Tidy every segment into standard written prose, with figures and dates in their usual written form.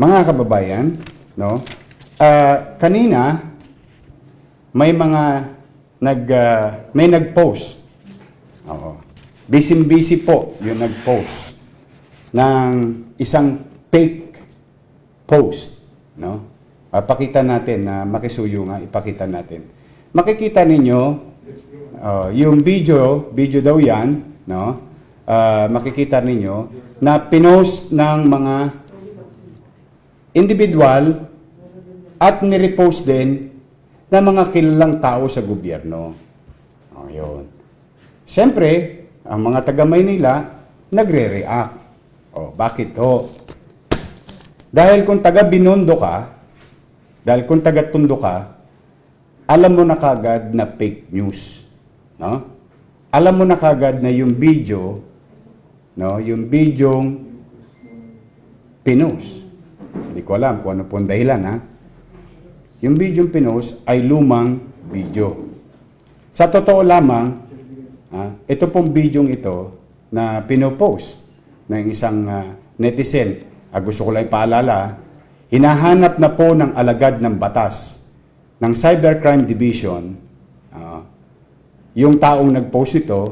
Mga kababayan, no? Kanina may mga may nag-post. Oo. Busy po yung nag-post ng isang fake post, no? Pakita natin na makisuyo nga, ipakita natin. Makikita ninyo yung video daw yan, no? Makikita ninyo na pinost ng mga individual at nirepost din ng mga kilalang tao sa gobyerno. Yun. Siyempre, ang mga taga-Maynila nagre-react. Bakit ho? Dahil kung taga-Binondo ka, dahil kung taga-Tondo ka, alam mo na kagad na fake news. No? Alam mo na kagad na yung video, no, yung bidyong pinost. Hindi ko alam kung ano po ang dahilan, ha? Yung bidyong pinost ay lumang video. Sa totoo lamang, ito pong bidyong ito na pinopost ng isang netizen, gusto ko lang ipaalala, hinahanap na po ng alagad ng batas ng Cybercrime Division yung taong nag-post ito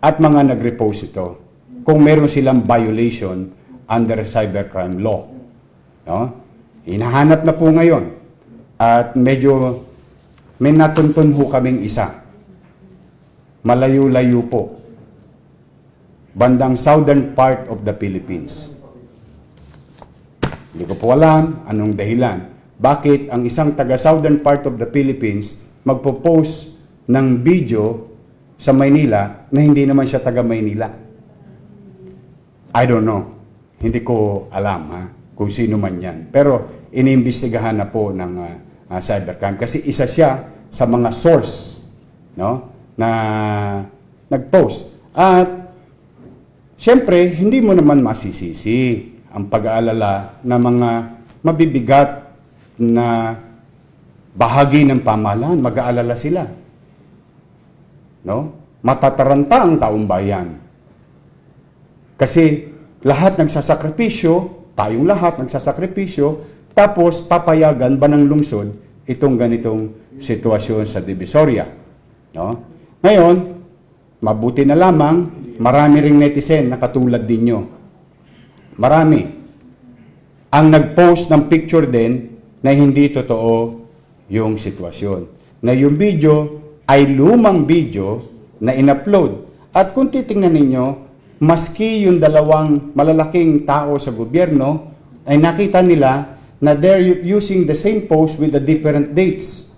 at mga nag-repost ito kung meron silang violation under cybercrime law. No? Hinahanap na po ngayon at medyo may natuntun ho kaming isa. Malayo-layo po. Bandang southern part of the Philippines. Hindi ko po alam anong dahilan. Bakit ang isang taga-southern part of the Philippines magpo-post ng video sa Maynila na hindi naman siya taga-Maynila? I don't know. Hindi ko alam kung sino man yan. Pero iniimbestigahan na po ng cybercrime kasi isa siya sa mga source, no, na nag-post. At siyempre, hindi mo naman masisisi ang pag-aalala na mga mabibigat na bahagi ng pamahalaan. Mag-aalala sila. No? Matataranta ang taong bayan. Kasi lahat nagsasakripisyo, tayong lahat nagsasakripisyo, tapos papayagan ba ng lungsod itong ganitong sitwasyon sa Divisoria. No? Ngayon, mabuti na lamang, marami ring netizen na katulad ninyo. Marami. Ang nag-post ng picture din na hindi totoo yung sitwasyon. Na yung video ay lumang video na in-upload. At kung titingnan ninyo, maski yung dalawang malalaking tao sa gobyerno, ay nakita nila na they're using the same post with the different dates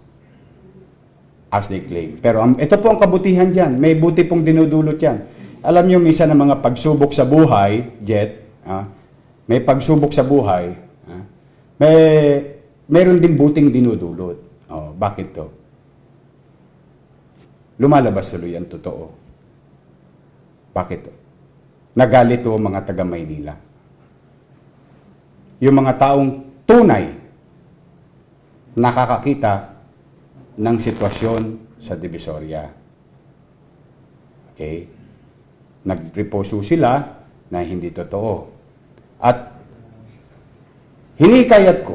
as they claim. Pero ito po ang kabutihan dyan. May buti pong dinudulot yan. Alam nyo, isa ng mga pagsubok sa buhay, Jet, may pagsubok sa buhay, meron din buting dinudulot. Bakit to? Lumalabas tuloy ang totoo. Bakit to? Nagalit to mga taga-Maynila. Yung mga taong tunay nakakakita ng sitwasyon sa Divisoria. Okay? Nag-repost sila na hindi totoo. At hinihikayat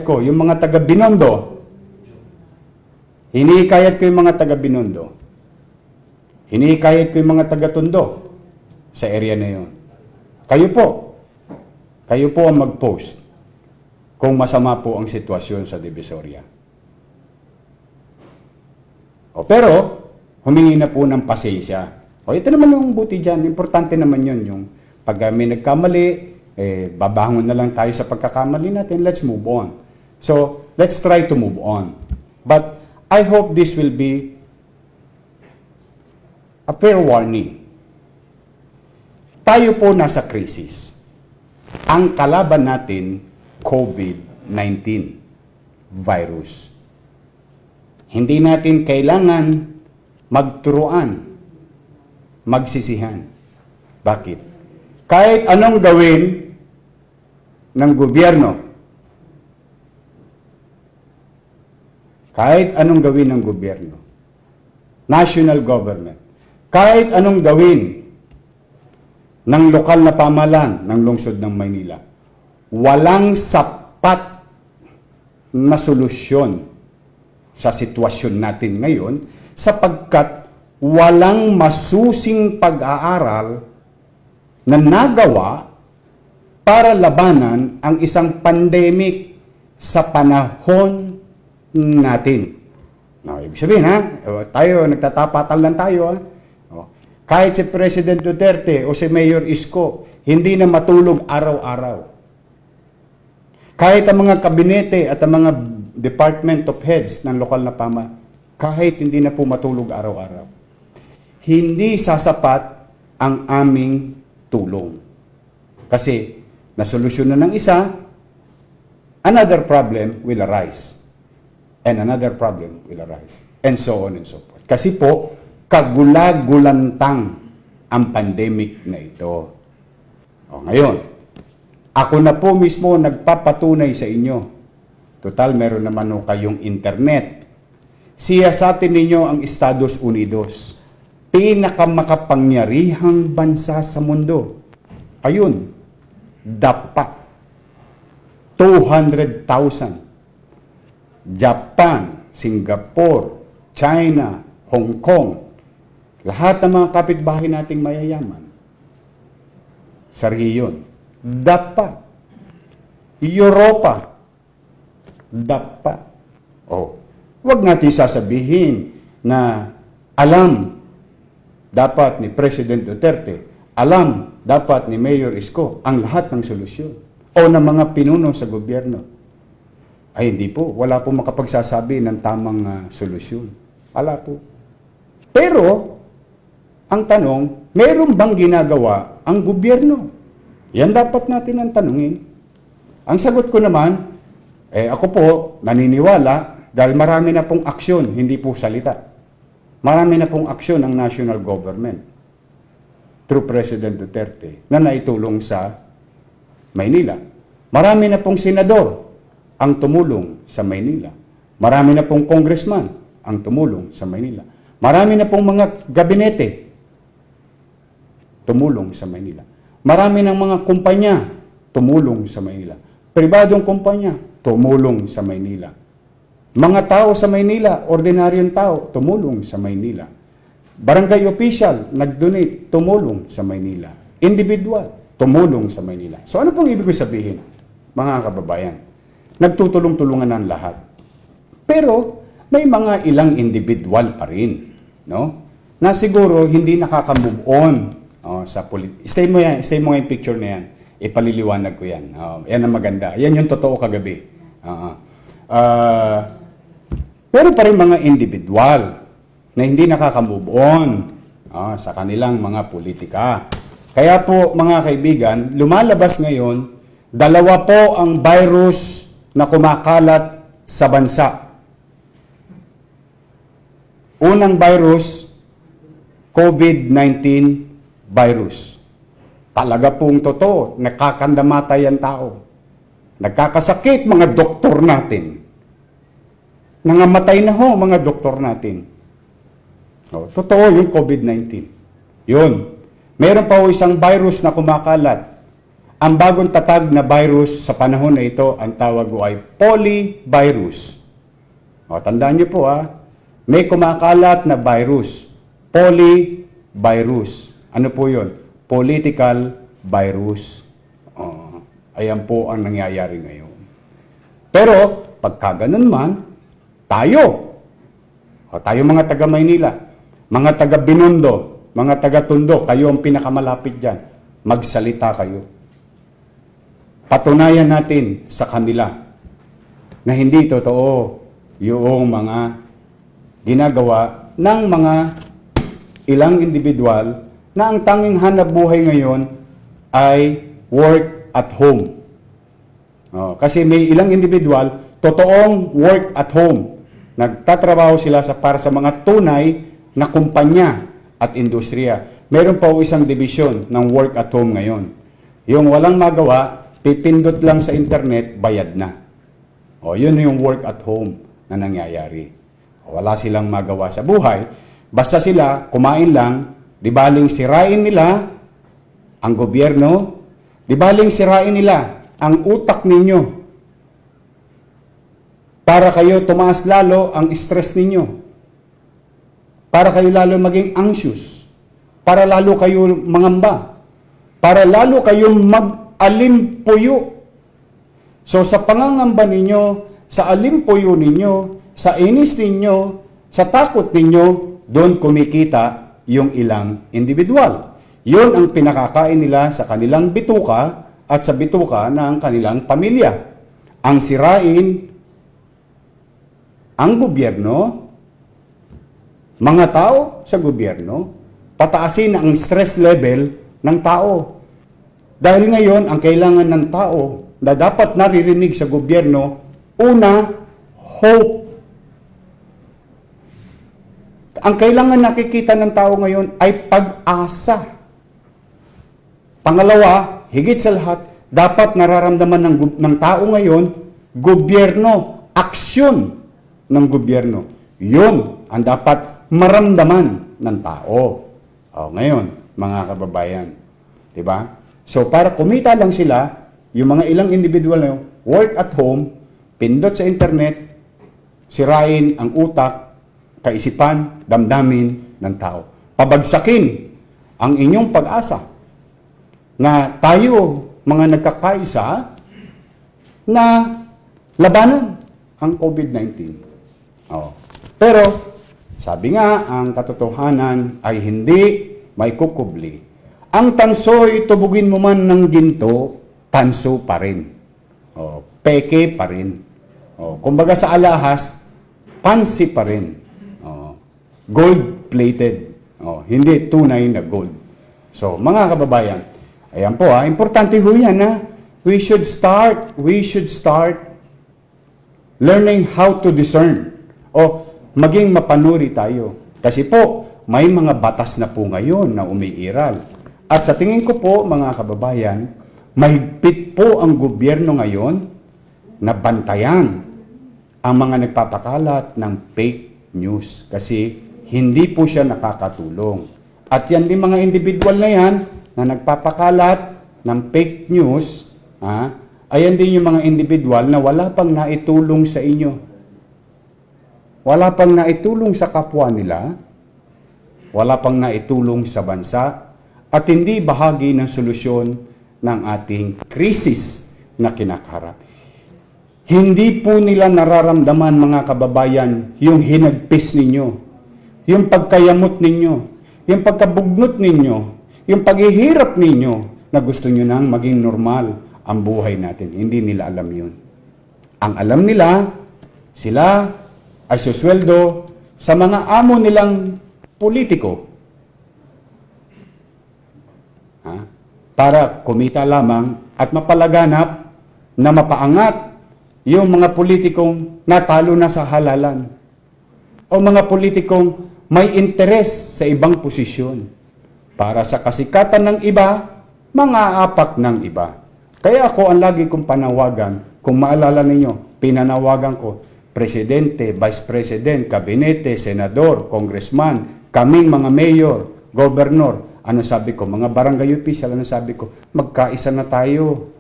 ko yung mga taga-Binondo. Hinihikayat ko yung mga taga-Binondo. Hinihikayat ko yung mga taga-Tondo sa area na yun. Kayo po ang mag-post kung masama po ang sitwasyon sa Divisoria. Pero, humingi na po ng pasensya. Ito naman ang buti dyan. Importante naman yun. Yung pag may nagkamali, babangon na lang tayo sa pagkakamali natin. Let's move on. So, let's try to move on. But, I hope this will be a fair warning. Tayo po nasa krisis. Ang kalaban natin, COVID-19 virus. Hindi natin kailangan magturuan, magsisihan. Bakit? Kahit anong gawin ng gobyerno, national government, kahit anong gawin ng lokal na pamahalaan ng lungsod ng Maynila, walang sapat na solusyon sa sitwasyon natin ngayon sapagkat walang masusing pag-aaral na nagawa para labanan ang isang pandemic sa panahon natin. No, ibig sabihin tayo, nagtatapatal lang tayo kahit si President Duterte o si Mayor Isko, hindi na matulog araw-araw. Kahit ang mga kabinete at ang mga department of heads ng lokal na kahit hindi na po matulog araw-araw. Hindi sasapat ang aming tulong. Kasi nasolusyonan ng isa, another problem will arise. And another problem will arise. And so on and so forth. Kasi po, kagulag-gulantang ang pandemic na ito. Ngayon, ako na po mismo nagpapatunay sa inyo. Total, meron naman kayong internet. Siyasatin ninyo ang Estados Unidos. Pinakamakapangyarihang bansa sa mundo. Ayun, dapat 200,000. Japan, Singapore, China, Hong Kong, lahat ng mga kapitbahay nating mayayaman sa rehiyon. Dapat. Europa. Dapat. Huwag natin sasabihin na alam dapat ni President Duterte, alam dapat ni Mayor Isko ang lahat ng solusyon o ng mga pinuno sa gobyerno. Ay hindi po, wala po makapagsasabi ng tamang solusyon. Wala po. Pero, ang tanong, meron bang ginagawa ang gobyerno? Yan dapat natin ang tanungin. Ang sagot ko naman, ako po naniniwala dahil marami na pong aksyon, hindi po salita. Marami na pong aksyon ang national government through President Duterte na naitulong sa Maynila. Marami na pong senador ang tumulong sa Maynila. Marami na pong congressman ang tumulong sa Maynila. Marami na pong mga gabinete tumulong sa Maynila. Marami ng mga kumpanya tumulong sa Maynila. Pribadong kumpanya tumulong sa Maynila. Mga tao sa Maynila, ordinaryong tao, tumulong sa Maynila. Barangay official, nag-donate, tumulong sa Maynila. Individual, tumulong sa Maynila. So ano pong ibig sabihin, mga kababayan? Nagtutulong-tulungan ng lahat. Pero may mga ilang individual pa rin, no? Na siguro hindi nakaka-move on sa Stay mo nga yung picture na yan. Ipaliliwanag ko yan. Yan ang maganda. Yan yung totoo kagabi. Pero pa rin mga individual na hindi nakaka-move on sa kanilang mga politika. Kaya po, mga kaibigan, lumalabas ngayon, dalawa po ang virus na kumakalat sa bansa. Unang virus, COVID-19 virus. Talaga pong totoo, nakakandamata yan tao. Nagkakasakit mga doktor natin. Nangamatay na ho mga doktor natin. Totoo yung COVID-19. Yun. Meron pa ho isang virus na kumakalat. Ang bagong tatag na virus sa panahon na ito, ang tawag ko ay polyvirus. Tandaan niyo po may kumakalat na virus. Polyvirus. Ano po yun? Political virus. Ayan po ang nangyayari ngayon. Pero, pagka ganun man, tayo mga taga Maynila, mga taga Binondo, mga taga Tondo, kayo ang pinakamalapit dyan, magsalita kayo. Patunayan natin sa kanila na hindi totoo yung mga ginagawa ng mga ilang individual na ang tanging hanap buhay ngayon ay work at home. Kasi may ilang individual, totoong work at home. Nagtatrabaho sila para sa mga tunay na kumpanya at industriya. Meron pa isang division ng work at home ngayon. Yung walang magawa, pipindot lang sa internet, bayad na. Yun yung work at home na nangyayari. Wala silang magawa sa buhay. Basta sila, kumain lang, di baling sirain nila ang gobyerno, di baling sirain nila ang utak ninyo para kayo tumaas lalo ang stress ninyo, para kayo lalo maging anxious, para lalo kayo mangamba, para lalo kayong mag-alimpuyo. So sa pangangamba ninyo, sa alimpuyo ninyo, sa inis ninyo, sa takot ninyo, doon kumikita yung ilang individual. Yun ang pinakakain nila sa kanilang bituka at sa bituka ng kanilang pamilya. Ang sirain ang gobyerno, mga tao sa gobyerno, pataasin ang stress level ng tao. Dahil ngayon, ang kailangan ng tao na dapat naririnig sa gobyerno, una, hope. Ang kailangan nakikita ng tao ngayon ay pag-asa. Pangalawa, higit sa lahat, dapat nararamdaman ng tao ngayon, gobyerno, aksyon ng gobyerno. Yun ang dapat maramdaman ng tao. Ngayon, mga kababayan, di ba? So, para kumita lang sila, yung mga ilang individual na work at home, pindot sa internet, sirain ang utak, kaisipan, damdamin ng tao. Pabagsakin ang inyong pag-asa na tayo, mga nagkakaisa, na labanan ang COVID-19. Pero, sabi nga, ang katotohanan ay hindi may kukubli. Ang tanso'y tubugin mo man ng ginto, tanso pa rin. Peke pa rin. Kumbaga sa alahas, pansi pa rin. Gold-plated. Hindi tunay na gold. So, mga kababayan, ayan po importante ho yan we should start learning how to discern. Maging mapanuri tayo. Kasi po, may mga batas na po ngayon na umiiral. At sa tingin ko po, mga kababayan, mahigpit po ang gobyerno ngayon na bantayan ang mga nagpapakalat ng fake news. Kasi hindi po siya nakakatulong. At yan din mga individual na yan na nagpapakalat ng fake news, ayan din yung mga individual na wala pang naitulong sa inyo. Wala pang naitulong sa kapwa nila, wala pang naitulong sa bansa, at hindi bahagi ng solusyon ng ating krisis na kinakaharap. Hindi po nila nararamdaman, mga kababayan, yung hinagpis ninyo, yung pagkayamot ninyo, yung pagkabugnot ninyo, yung paghihirap ninyo na gusto nyo nang maging normal ang buhay natin. Hindi nila alam yun. Ang alam nila, sila ay susweldo sa mga amo nilang politiko. Para kumita lamang at mapalaganap na mapaangat yung mga politikong natalo na sa halalan. O mga politikong may interes sa ibang posisyon. Para sa kasikatan ng iba, mga apak ng iba. Kaya ako ang lagi kong panawagan, kung maalala ninyo, pinanawagan ko, presidente, vice president, kabinete, senador, congressman, kaming mga mayor, gobernador. Ano sabi ko? Mga barangay official, ano sabi ko? Magkaisa na tayo.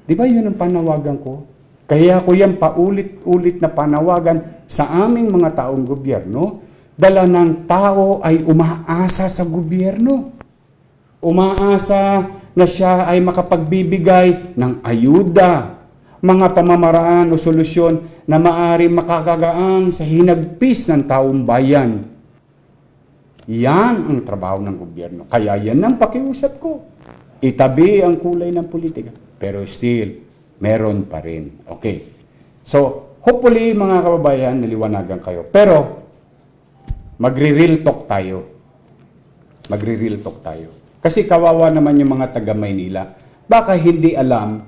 Di ba yun ang panawagan ko? Kaya ko yan paulit-ulit na panawagan sa aming mga taong gobyerno. Dala ng tao ay umaasa sa gobyerno. Umaasa na siya ay makapagbibigay ng ayuda, mga pamamaraan o solusyon na maaari makakagaan sa hinagpis ng taong bayan. Yan ang trabaho ng gobyerno. Kaya yan ang pakiusap ko. Itabi ang kulay ng politika. Pero still, meron pa rin. Okay. So, hopefully mga kababayan, naliwanagan kayo. Pero, magre-real talk tayo. Magre-real talk tayo. Kasi kawawa naman yung mga taga Maynila. Baka hindi alam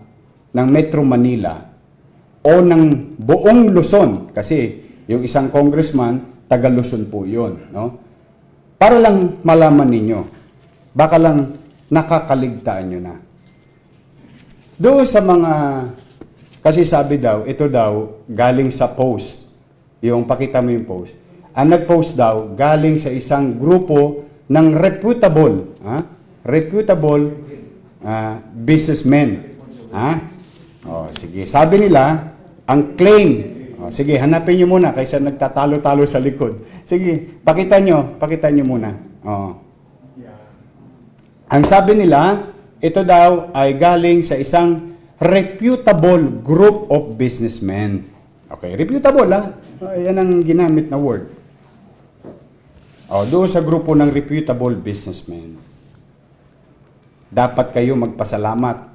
ng Metro Manila o ng buong Luzon. Kasi yung isang congressman, taga Luzon po yun. No? Para lang malaman ninyo. Baka lang nakakaligtaan nyo na. Doon sa mga, kasi sabi daw, ito daw, galing sa post. Yung pakita mo yung post. Ang nag-post daw, galing sa isang grupo ng reputable, reputable businessmen. Ha? O, sige. Sabi nila, ang claim, sige, hanapin nyo muna kaysa nagtatalo-talo sa likod. Sige, pakita nyo muna. Ang sabi nila, ito daw ay galing sa isang reputable group of businessmen. Okay, reputable yan ang ginamit na word. Doon sa grupo ng reputable businessmen, dapat kayo magpasalamat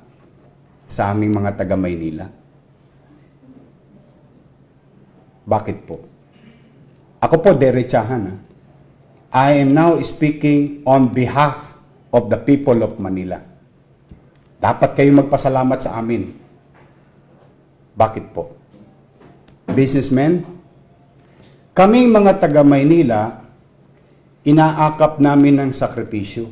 sa aming mga taga-Maynila. Bakit po? Ako po, derechahan. I am now speaking on behalf of the people of Manila. Dapat kayo magpasalamat sa amin. Bakit po? Businessmen, kaming mga taga-Maynila, inaakap namin ng sakripisyo.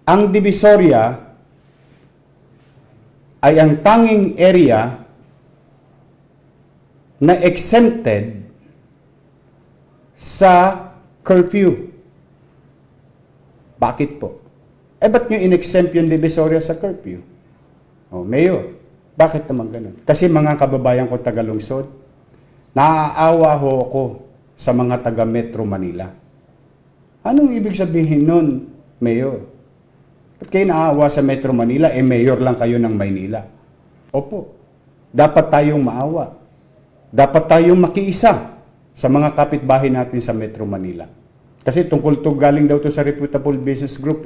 Ang Divisoria ay ang tanging area na exempted sa curfew. Bakit po? Ba't nyo in-exempt yung Divisoria sa curfew? Mayor, bakit naman ganun? Kasi mga kababayan ko taga-lungsod, naaawa ho ako sa mga taga-Metro Manila. Anong ibig sabihin nun, Mayor? Ba't kayo naaawa sa Metro Manila? Mayor lang kayo ng Maynila. Opo, dapat tayong maawa. Dapat tayong makiisa sa mga kapitbahay natin sa Metro Manila. Kasi tungkol to galing daw to sa reputable business group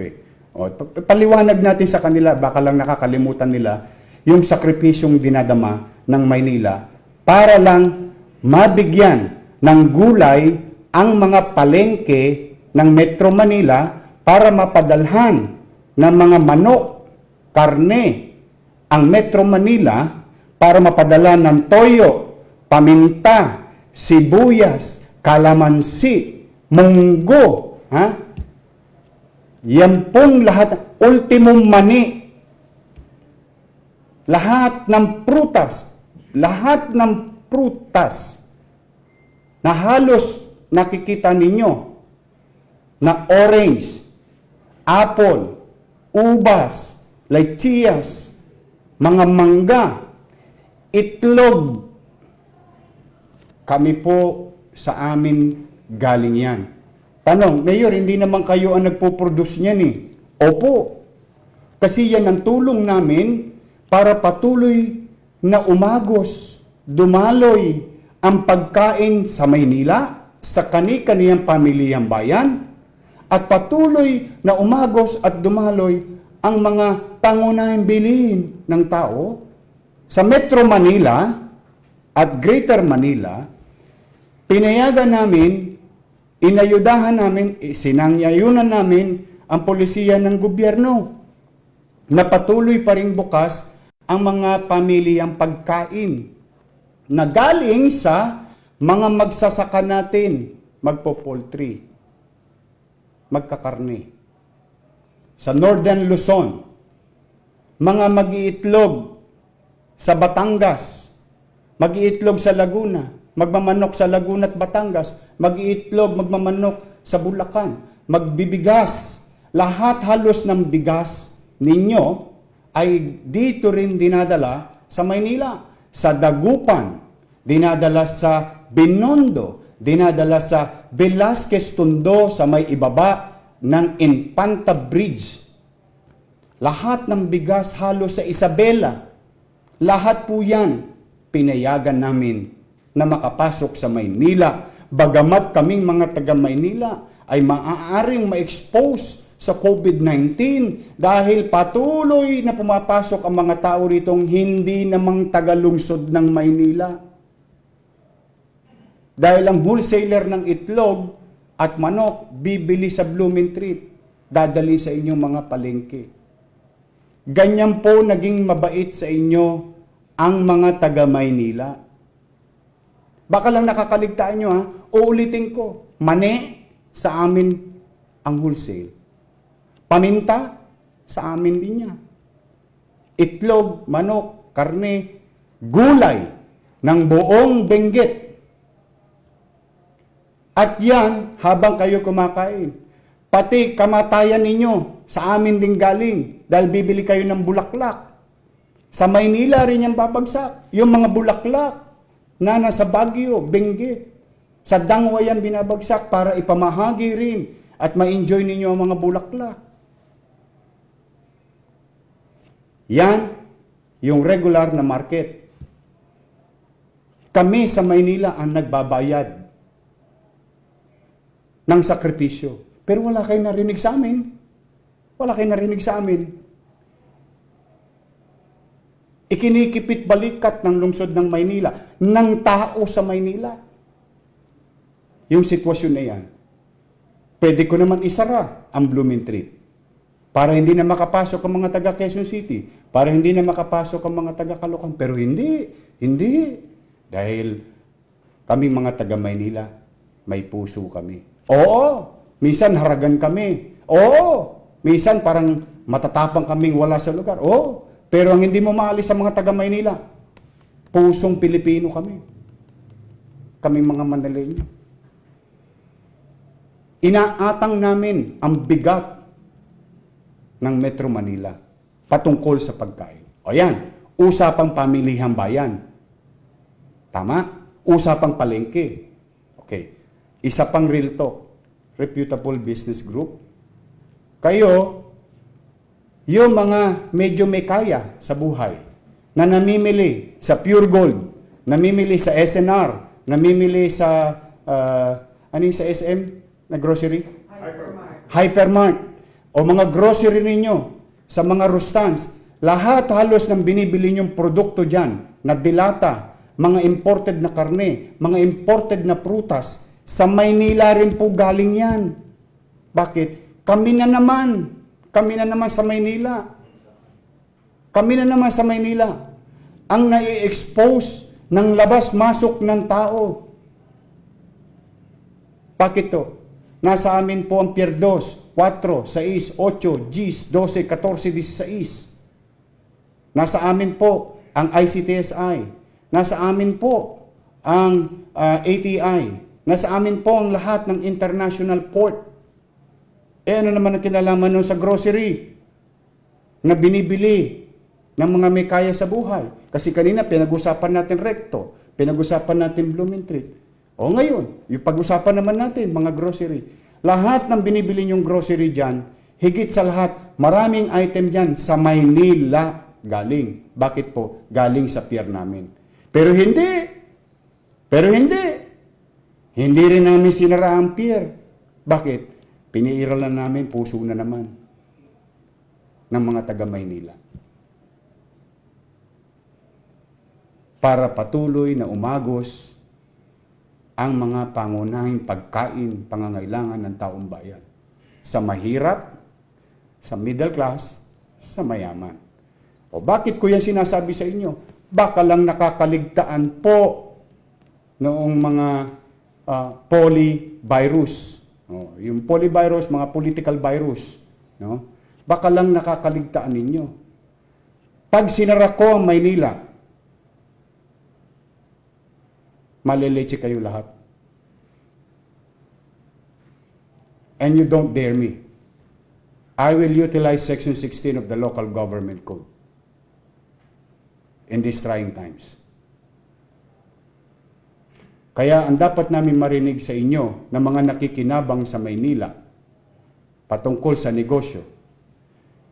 paliwanag natin sa kanila, baka lang nakakalimutan nila yung sakripisyong dinadama ng Maynila para lang mabigyan ng gulay ang mga palengke ng Metro Manila para mapadalhan ng mga manok, karne ang Metro Manila para mapadala ng toyo, paminta, sibuyas, kalamansi, munggo, yan pong lahat, ultimong mani, lahat ng prutas na halos nakikita ninyo na orange, apple, ubas, lycheas, mga mangga, itlog, kami po sa amin galing yan. Tanong, Mayor, hindi naman kayo ang nagpo-produce niyan Opo. Kasi yan ang tulong namin para patuloy na umagos, dumaloy ang pagkain sa Maynila, sa kani-kaniyang pamilyang bayan, at patuloy na umagos at dumaloy ang mga pangunahing bilihin ng tao sa Metro Manila at Greater Manila. Pinayagan namin, inayudahan namin, sinangyayunan namin ang polisiya ng gobyerno na patuloy pa rin bukas ang mga pamilyang pagkain na galing sa mga magsasaka natin, magpo-poultry, magkakarne. Sa Northern Luzon, mga mag-iitlog sa Batangas, mag-iitlog sa Laguna, magmamanok sa Laguna at Batangas, mag-iitlog, magmamanok sa Bulacan, magbibigas. Lahat halos ng bigas ninyo ay dito rin dinadala sa Maynila. Sa Dagupan, dinadala sa Binondo, dinadala sa Velasquez Tondo sa may ibaba ng Infanta Bridge. Lahat ng bigas halos sa Isabela. Lahat po yan pinayagan namin na makapasok sa Maynila. Bagamat kaming mga taga-Maynila ay maaaring ma-expose sa COVID-19 dahil patuloy na pumapasok ang mga tao ritong hindi namang taga-lungsod ng Maynila. Dahil ang wholesaler ng itlog at manok bibili sa Blumentritt, dadali sa inyong mga palengke. Ganyan po naging mabait sa inyo ang mga taga-Maynila. Baka lang nakakaligtaan nyo uulitin ko, mani sa amin ang wholesale. Paminta sa amin din yan. Itlog, manok, karne, gulay ng buong Benguet. At yan habang kayo kumakain. Pati kamatayan ninyo, sa amin din galing. Dahil bibili kayo ng bulaklak. Sa Maynila rin yung babagsak. Yung mga bulaklak na nasa Baguio, Benguet. Sa Dangwa yan binabagsak para ipamahagi rin at ma-enjoy ninyo ang mga bulaklak. Yan yung regular na market. Kami sa Maynila ang nagbabayad ng sakripisyo. Pero wala kayong narinig sa amin. Wala kayong narinig sa amin. Ikinikipit balikat ng lungsod ng Maynila, ng tao sa Maynila. Yung sitwasyon na yan. Pwede ko naman isara ang Blooming Treat para hindi na makapasok ang mga taga Quezon City, para hindi na makapasok ang mga taga Caloocan. Pero hindi. Dahil kami mga taga Maynila, may puso kami. Oo, minsan haragan kami. Oo, minsan parang matatapang kaming wala sa lugar. Oo, pero ang hindi mo maalis sa mga taga Maynila, pusong Pilipino kami. Kaming mga Manileño. Inaatang namin ang bigat ng Metro Manila patungkol sa pagkain. O yan, usapang pamilihang bayan. Tama? Usapang palengke. Okay. Isa pang real talk. Reputable business group. Kayo, yung mga medyo may kaya sa buhay, na namimili sa Pure Gold, namimili sa SNR, namimili sa, ano yung sa SM na grocery? Hypermart. O mga grocery ninyo, sa mga Rustans, lahat halos ng binibili nyong produkto dyan, na dilata, mga imported na karne, mga imported na prutas, sa Maynila rin po galing yan. Bakit? Kami na naman sa Maynila. Kami na naman sa Maynila ang nai-expose ng labas-masok ng tao. Bakit to? Nasa amin po ang Pier 2, 4, 6, 8, 10, 12, 14, 16. Nasa amin po ang ICTSI. Nasa amin po ang ATI. Nasa amin po ang lahat ng international port. Ano naman ang kinalaman nun sa grocery na binibili ng mga may kaya sa buhay? Kasi kanina pinag-usapan natin Recto, pinag-usapan natin Blooming Treat. O ngayon, yung pag-usapan naman natin, mga grocery. Lahat ng binibili nyong grocery dyan, higit sa lahat, maraming item dyan sa Maynila galing. Bakit po? Galing sa pier namin. Pero hindi. Hindi rin namin sinara ang pier. Bakit? Piniiralan namin, puso na naman ng mga taga Maynila. Para patuloy na umagos ang mga pangunahing pagkain, pangangailangan ng taong bayan. Sa mahirap, sa middle class, sa mayaman. O bakit ko yan sinasabi sa inyo? Baka lang nakakaligtaan po noong mga polyvirus. O, yung polyvirus, mga political virus. No? Baka lang nakakaligtaan ninyo. Pag sinara ko ang Maynila, maleleche kayo lahat. And you don't dare me. I will utilize Section 16 of the Local Government Code in these trying times. Kaya ang dapat namin marinig sa inyo na mga nakikinabang sa Maynila patungkol sa negosyo,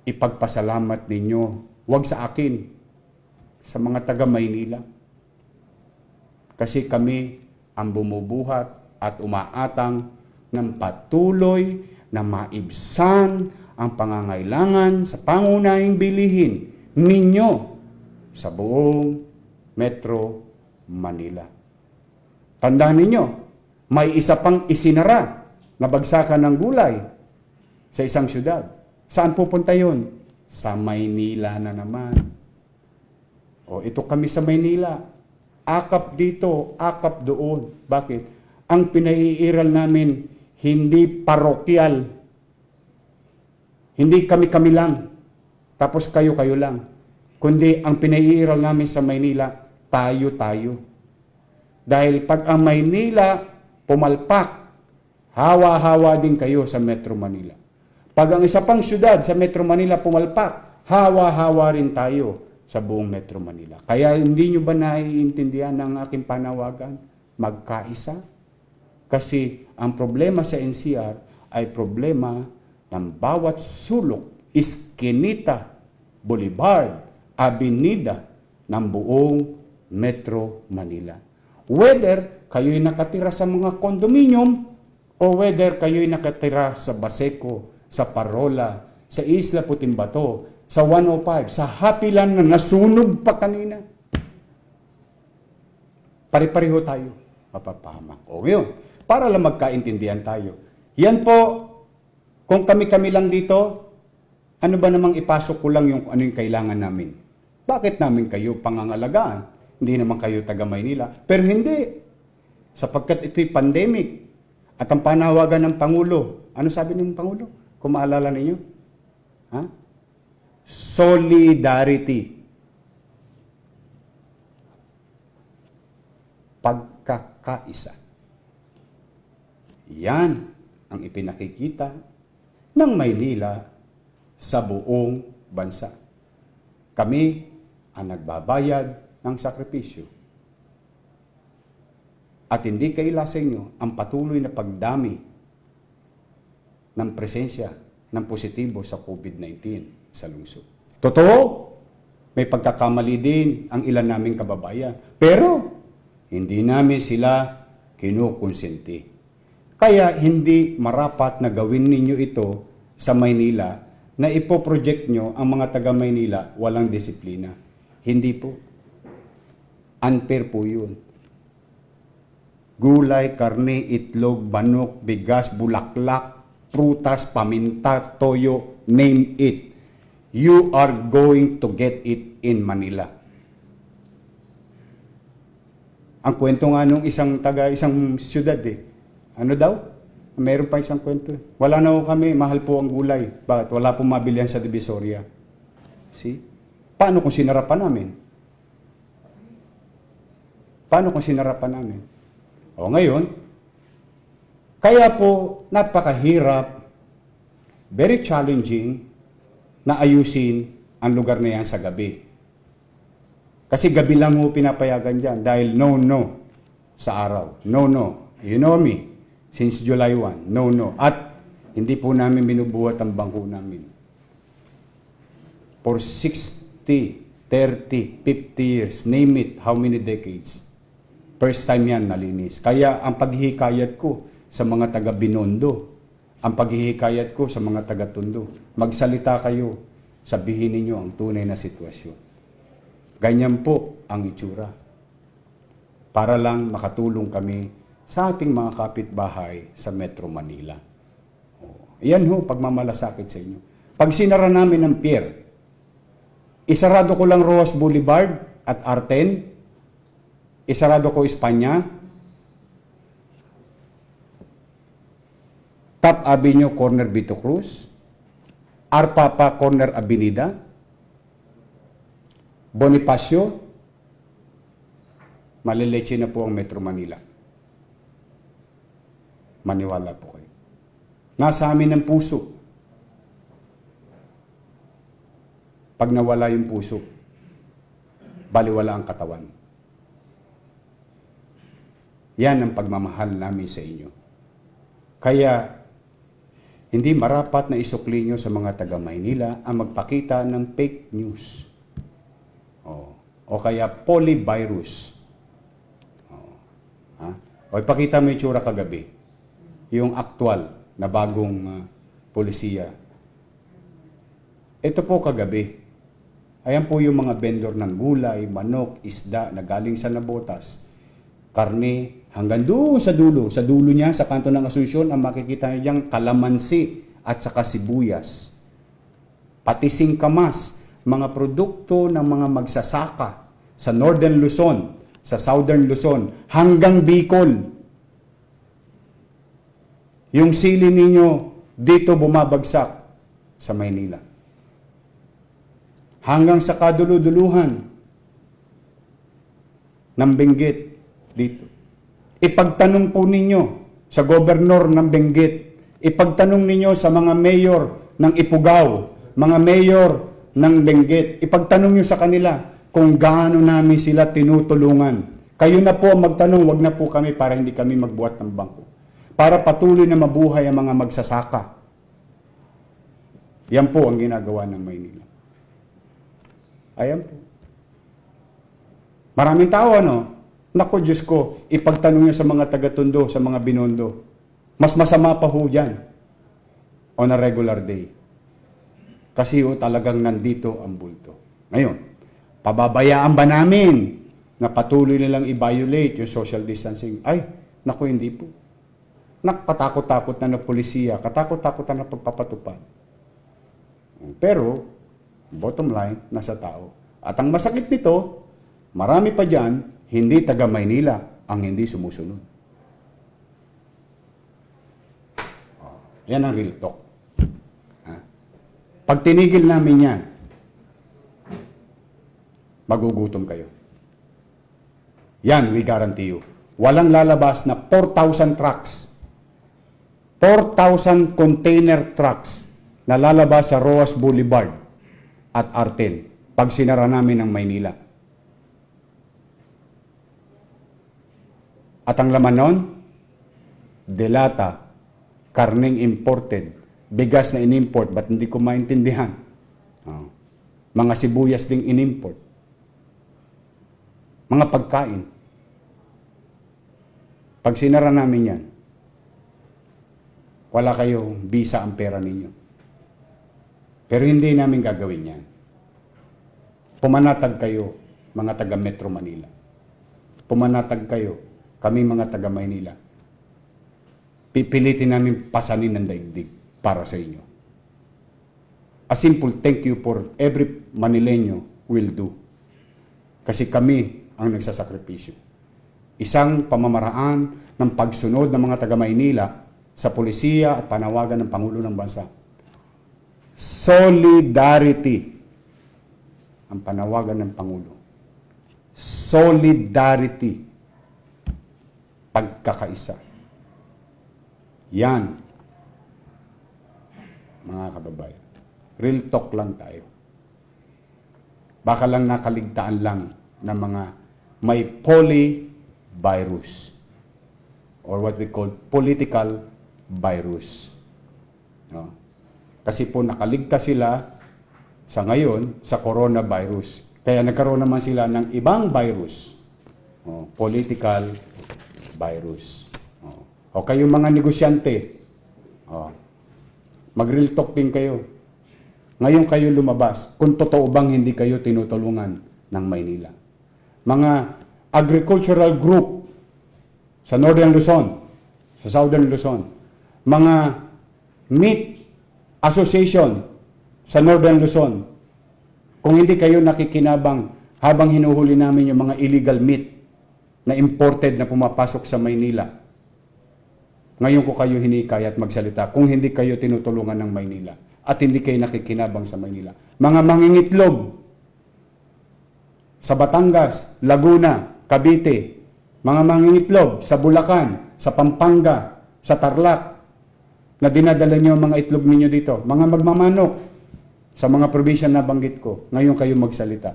ipagpasalamat ninyo, huwag sa akin, sa mga taga Maynila. Kasi kami ang bumubuhat at umaatang ng patuloy na maibsan ang pangangailangan sa pangunahing bilihin ninyo sa buong Metro Manila. Tandaan ninyo, may isa pang isinara na bagsakan ng gulay sa isang syudad. Saan pupunta yun? Sa Maynila na naman. O ito kami sa Maynila. Akap dito, akap doon. Bakit? Ang pinaiiral namin, hindi parokyal. Hindi kami-kami lang. Tapos kayo-kayo lang. Kundi ang pinaiiral namin sa Maynila, tayo-tayo. Dahil pag ang Maynila pumalpak, hawa-hawa din kayo sa Metro Manila. Pag ang isa pang syudad sa Metro Manila pumalpak, hawa-hawa rin tayo sa buong Metro Manila. Kaya hindi nyo ba naiintindihan ng aking panawagan? Magkaisa? Kasi ang problema sa NCR ay problema ng bawat sulok, iskinita, boulevard, avenida ng buong Metro Manila. Whether kayo'y nakatira sa mga condominium o whether kayo'y nakatira sa Baseco, sa Parola, sa Isla Putimbato, sa 105, sa Hapilan na nasunog pa kanina. Pare-pareho tayo mapapahamak. O yun, para lang magkaintindihan tayo. Yan po, kung kami-kami lang dito, ano ba namang ipasok ko lang yung ano yung kailangan namin? Bakit namin kayo pangangalagaan? Hindi naman kayo taga Maynila. Pero hindi. Sapagkat ito'y pandemic. At ang panawagan ng Pangulo, ano sabi ng Pangulo? Kung maalala ninyo? Ha? Solidarity. Pagkakaisa. Yan ang ipinakikita ng Maynila sa buong bansa. Kami ang nagbabayad ng sakripisyo. At hindi kaila sa inyo ang patuloy na pagdami ng presensya ng positibo sa COVID-19 sa lungsod. Totoo, may pagkakamali din ang ilan naming kababayan. Pero, hindi namin sila kinukonsenti. Kaya hindi marapat na gawin ninyo ito sa Maynila na ipoproject nyo ang mga taga Maynila walang disiplina. Hindi po. Unfair po yun. Gulay, karne, itlog, banok, bigas, bulaklak, prutas, paminta, toyo, name it. You are going to get it in Manila. Ang kwento nga nung isang siyudad Ano daw? Meron pa isang kwento. Wala na ho kami, mahal po ang gulay. Bakit? Wala pong mabilihan sa Divisoria. See? Paano kung sinarapan namin? Paano kung sinarapan namin? O ngayon, kaya po napakahirap, very challenging na ayusin ang lugar na yan sa gabi. Kasi gabi lang ho pinapayagan dyan dahil no sa araw. No. You know me. Since July 1. No. At hindi po namin binubuhat ang bangko namin. For 60, 30, 50 years, name it, how many decades. First time yan nalinis. Kaya ang paghihikayat ko sa mga taga Binondo, ang paghihikayat ko sa mga taga Tondo, magsalita kayo, sabihin ninyo ang tunay na sitwasyon. Ganyan po ang itsura. Para lang makatulong kami sa ating mga kapitbahay sa Metro Manila. Yan ho, pagmamalasakit sa inyo. Pag sinara namin ang pier, isarado ko lang Rojas Boulevard at R10, isarado ko Espanya, Top Avenue, Corner Vito Cruz, Arpapa, Corner Avenida, Bonifacio, maliletse na po ang Metro Manila. Maniwala po kayo. Nasa amin ang puso. Pag nawala yung puso, baliwala ang katawan. Yan ang pagmamahal namin sa inyo. Kaya, hindi marapat na isukli nyo sa mga taga Maynila ang magpakita ng fake news. O kaya polyvirus. O ipakita mo yung tsura kagabi. Yung aktual na bagong polisiya. Ito po kagabi. Ayan po yung mga vendor ng gulay, manok, isda na galing sa Nabotas. Karne, hanggang doon sa dulo niya, sa kanto ng Asunsyon, ang makikita niyo diyang kalamansi at saka sibuyas. Pati singkamas, mga produkto ng mga magsasaka sa Northern Luzon, sa Southern Luzon, hanggang Bicol. Yung sili ninyo, dito bumabagsak sa Maynila. Hanggang sa kaduluduluhan ng Benguet dito. Ipagtanong po ninyo sa gobernador ng Benguet, ipagtanong ninyo sa mga mayor ng Ifugao, mga mayor ng Benguet, ipagtanong nyo sa kanila kung gaano namin sila tinutulungan. Kayo na po magtanong, wag na po kami para hindi kami magbuhat ng bangko. Para patuloy na mabuhay ang mga magsasaka. Yan po ang ginagawa ng Maynila. Ayan po. Maraming tao, ano? Naku, Diyos ko, ipagtanong nyo sa mga taga-Tondo, sa mga Binondo. Mas masama pa ho dyan on a regular day. Kasi talagang nandito ang bulto. Ngayon, pababayaan ba namin na patuloy nilang i-violate yung social distancing? Ay, naku, hindi po. Katakot-takot na ng polisiya, katakot-takot na ng pagpapatupad. Pero, bottom line, nasa tao. At ang masakit nito, marami pa dyan, hindi taga Maynila ang hindi sumusunod. Yan ang real talk. Pag tinigil namin yan, magugutom kayo. Yan, we guarantee you. Walang lalabas na 4,000 trucks, 4,000 container trucks na lalabas sa Roas Boulevard at Arten pag sinara namin ng Maynila. At ang laman nun, delata, karneng imported, bigas na inimport, ba't hindi ko maintindihan? Mga sibuyas ding inimport. Mga pagkain. Pag sinara namin yan, wala kayong visa ang pera ninyo. Pero hindi namin gagawin yan. Pumanatag kayo, mga taga Metro Manila. Pumanatag kayo, kami mga taga Maynila. Pipilitin namin pasanin ng daigdig para sa inyo. A simple thank you for every Manileño will do. Kasi kami ang nagsasakripisyo. Isang pamamaraan ng pagsunod ng mga taga Maynila sa polisiya at panawagan ng Pangulo ng Bansa. Solidarity ang panawagan ng Pangulo. Solidarity. Pagkakaisa. Yan, mga kababayan. Real talk lang tayo. Baka lang nakaligtaan lang ng mga may polyvirus or what we call political virus. No? Kasi po nakaligtas sila sa ngayon sa coronavirus. Kaya nagkaroon naman sila ng ibang virus. Political virus. O kayong mga negosyante, mag-real talk din kayo. Ngayon kayo lumabas, kung totoo bang hindi kayo tinutulungan ng Maynila. Mga agricultural group sa Northern Luzon, sa Southern Luzon, mga meat association sa Northern Luzon, kung hindi kayo nakikinabang habang hinuhuli namin yung mga illegal meat na imported na pumapasok sa Maynila, ngayon ko kayo hinikaya at magsalita kung hindi kayo tinutulungan ng Maynila at hindi kayo nakikinabang sa Maynila. Mga mangingitlog sa Batangas, Laguna, Cavite, mga mangingitlog sa Bulacan, sa Pampanga, sa Tarlac, na dinadala nyo mga itlog ninyo dito. Mga magmamanok sa mga probinsya na banggit ko, ngayon kayo magsalita.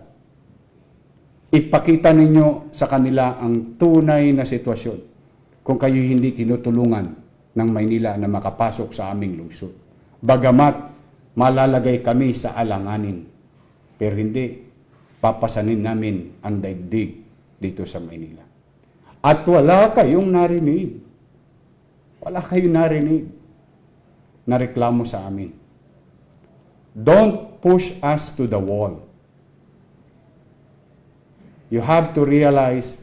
Ipakita ninyo sa kanila ang tunay na sitwasyon kung kayo hindi tinutulungan ng Maynila na makapasok sa aming lungsod. Bagamat malalagay kami sa alanganin, pero hindi, papasanin namin ang daigdig dito sa Maynila. At wala kayong narinig. Wala kayong narinig na reklamo sa amin. Don't push us to the wall. You have to realize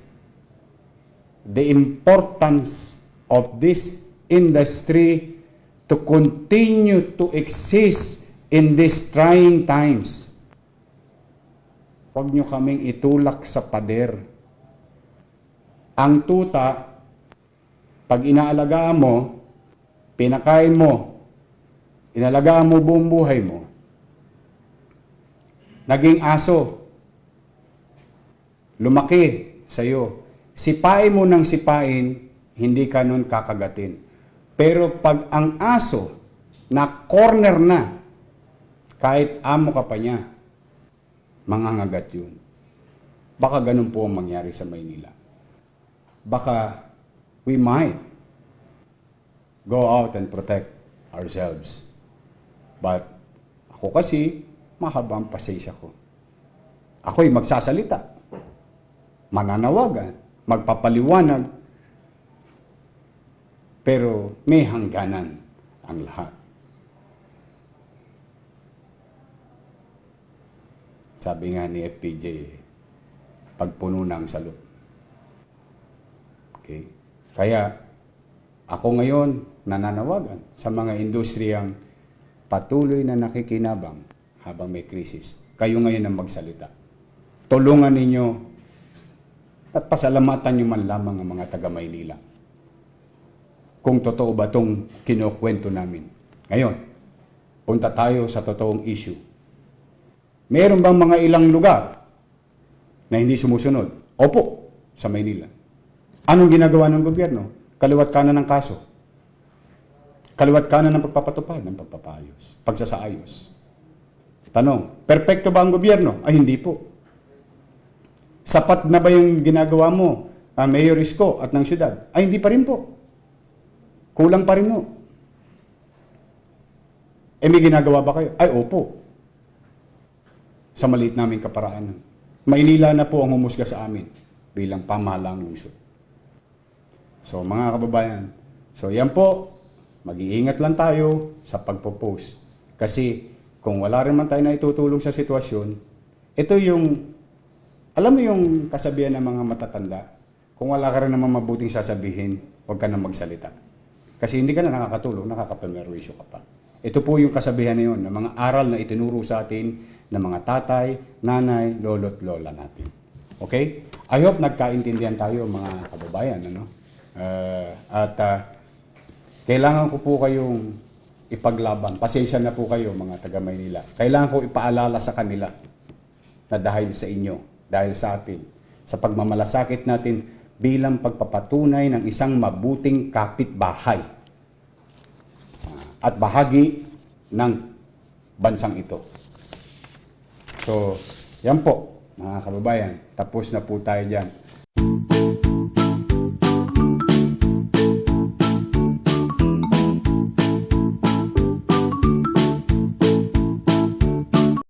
the importance of this industry to continue to exist in these trying times. Huwag nyo kaming itulak sa pader. Ang tuta, pag inaalagaan mo, pinakain mo, inalagaan mo buong buhay mo, naging aso, lumaki sa'yo. Sipain mo ng sipain, hindi ka nun kakagatin. Pero pag ang aso na corner na, kahit amo ka pa niya, mangangagat yun. Baka ganun po ang mangyari sa Maynila. Baka we might go out and protect ourselves. But ako kasi, mahaba ang pasensya ko. Ako'y magsasalita, mananawagan, magpapaliwanag, pero may hangganan ang lahat. Sabi nga ni FPJ, pagpuno ng salot. Okay? Kaya, ako ngayon nananawagan sa mga industriyang patuloy na nakikinabang habang may krisis. Kayo ngayon ang magsalita. Tulungan ninyo at pasalamatan nyo man lamang ang mga taga-Maynila. Kung totoo ba itong kinukwento namin. Ngayon, punta tayo sa totoong issue. Meron bang mga ilang lugar na hindi sumusunod? Opo, sa Maynila. Anong ginagawa ng gobyerno? Kaliwat kanan ng kaso. Kaliwat kanan ng pagpapatupad, ng pagpapaayos, pagsasaayos. Tanong, perpekto ba ang gobyerno? Ay, hindi po. Sapat na ba yung ginagawa mo, Mayor Isko at ng syudad? Ay, hindi pa rin po. Kulang pa rin mo. Eh, may ginagawa ba kayo? Ay, opo. Sa maliit naming kaparaanan. Maynila na po ang humusga sa amin bilang pamahalaang lungsod. So, mga kababayan, so yan po, mag-iingat lang tayo sa pagpo-post. Kasi, kung wala rin man tayo na itutulong sa sitwasyon, ito yung, alam mo yung kasabihan ng mga matatanda, kung wala ka rin naman mabuting sasabihin, huwag ka na magsalita. Kasi hindi ka na nakakatulong, nakakapamerwisyo ka pa. Ito po yung kasabihan na yun, ng mga aral na itinuro sa atin ng mga tatay, nanay, lolo't lola natin. Okay? I hope nagkaintindihan tayo mga kababayan. Ano? Kailangan ko po kayong ipaglaban. Pasensya na po kayo mga taga-Maynila. Kailangan ko ipaalala sa kanila na dahil sa inyo, dahil sa atin, sa pagmamalasakit natin bilang pagpapatunay ng isang mabuting kapitbahay at bahagi ng bansang ito. So, yan po, mga kababayan. Tapos na po tayo dyan.